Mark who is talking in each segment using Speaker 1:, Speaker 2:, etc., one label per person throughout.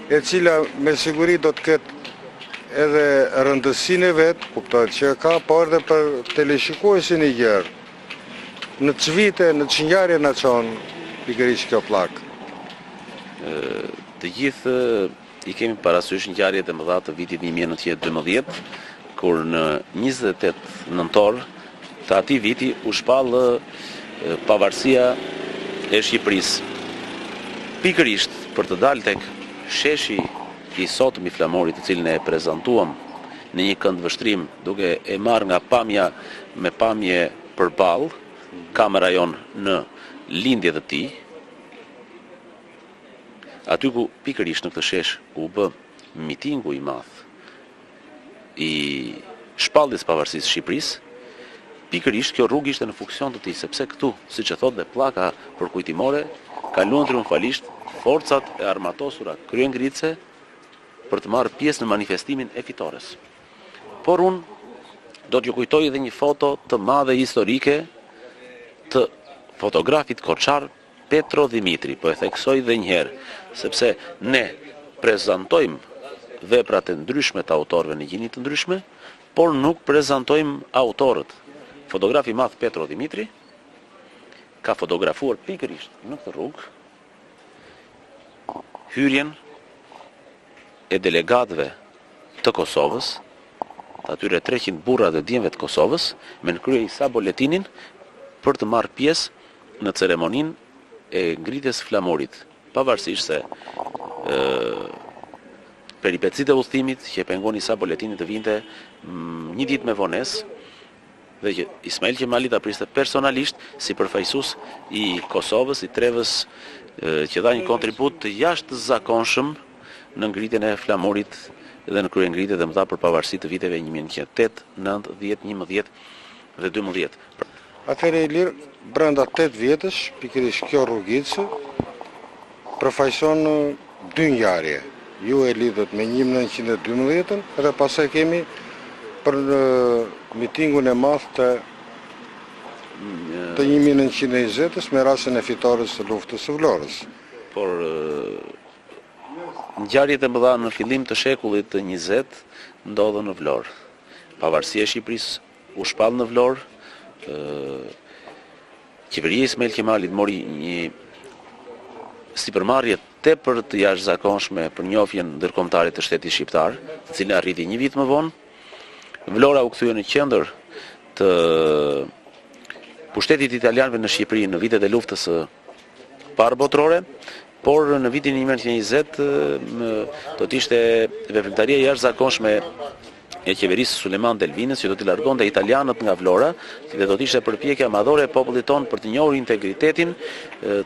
Speaker 1: e cila me siguri do të ketë edhe rëndësinë e vetë, kuptohet që ka, por edhe për teleshikuesin e gjerë. Në të vite, në të ngjarje na çon pikërisht kjo plak.
Speaker 2: Të gjithë i kemi parasysh ngjarjet e mëdha të vitit 1912, kur në 28 nëntor të atij viti u shpallë pavarësia e Shqipërisë. Pikërisht për të dalë tek sheshi i sotëm i Flamorit, të cilin e prezantuam në një këndvështrim duke e marrë nga pamja me pamje përballë, kamera jon në lindjet e tij, aty ku pikërisht në këtë shesh u bë mitingu i madh i shpalljes pavarësisë së Shqipërisë, pikërisht kjo rrugë ishte në funksion të tij, sepse këtu, siç e thotë dhe pllaka përkujtimore, kaluan triumfalisht forcat e armatosura kryengritëse për të marrë pjesë në manifestimin e fitores. Por unë do t'ju kujtoj edhe një foto të madhe historike të fotografit koçar Petro Dimitri, po e theksoj dhe njëherë, sepse ne prezantojmë veprat e ndryshme të autorëve në gjini të ndryshme, por nuk prezantojmë autorët. Fotografi i madh Petro Dimitri ka fotografuar pikërisht në këtë rrugë hyrjen e delegatëve të Kosovës, të atyre 300 burra dhe djemve të Kosovës, me në krye Isa Boletinin, për të marrë pjesë në ceremoninë e ngritjes flamurit, pavarësisht se peripecitë e udhëtimit që e pengon Isa Boletini të vinte një ditë me vonesë, dhe që Ismail Qemali ta priste personalisht si përfaqësues i Kosovës, i trevës që dha një kontribut të jashtëzakonshëm në ngritjen e flamurit dhe në kryengritjet e mëdha për pavarësi të viteve 1908, 9, 10, 11 dhe 12.
Speaker 1: Atëherë Ilir, brenda 8 vjetësh, pikërisht kjo rrugicë përfaqëson 2 ngjarje. Ju e lidhët me 1912 dhe pastaj kemi për mitingun e madh të 1920 me rastin e fitores të luftës së Vlorës.
Speaker 2: Por ngjarjet e mëdha në fillim të shekullit të 20 ndodhen në Vlorë. Pavarësia e Shqipërisë u shpall në Vlorë. Qeveria e Ismail Qemalit mori një sipërmarrje tepër të jashtëzakonshme për njohjen ndërkombëtare të shtetit shqiptar, e cila arriti një vit më vonë. Vlora u kthye në qendër të pushtetit italianëve në Shqipëri në vitet e luftës së parë botërore, por në vitin 1920 do të ishte veprimtaria jashtëzakonshme e qeverisë Suleman Delvinës, që do t'i largonte italianët nga Vlora, dhe do të ishte përpjekja madhore e popullit tonë për të njohur integritetin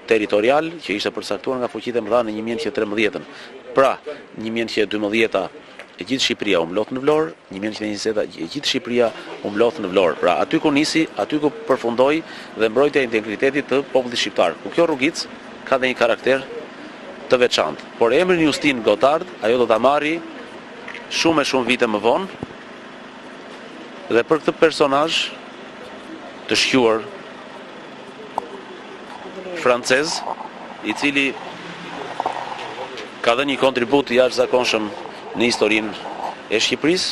Speaker 2: territorial që ishte përcaktuar nga fuqitë e mëdha në 1913. Pra, 1912 e gjithë Shqipëria u mblodh në Vlorë, 1920 e gjithë Shqipëria u mblodh në Vlorë. Pra, aty ku nisi, aty ku përfundoi dhe mbrojtja e integritetit të popullit shqiptar. Ku kjo rrugicë ka dhe një karakter të veçantë. Por emrin Justin Gotard, ajo do ta marri shumë e shumë vite më vonë, dhe për këtë personazh të shquar francez, i cili ka dhënë një kontribut të jashtëzakonshëm në historinë e Shqipërisë,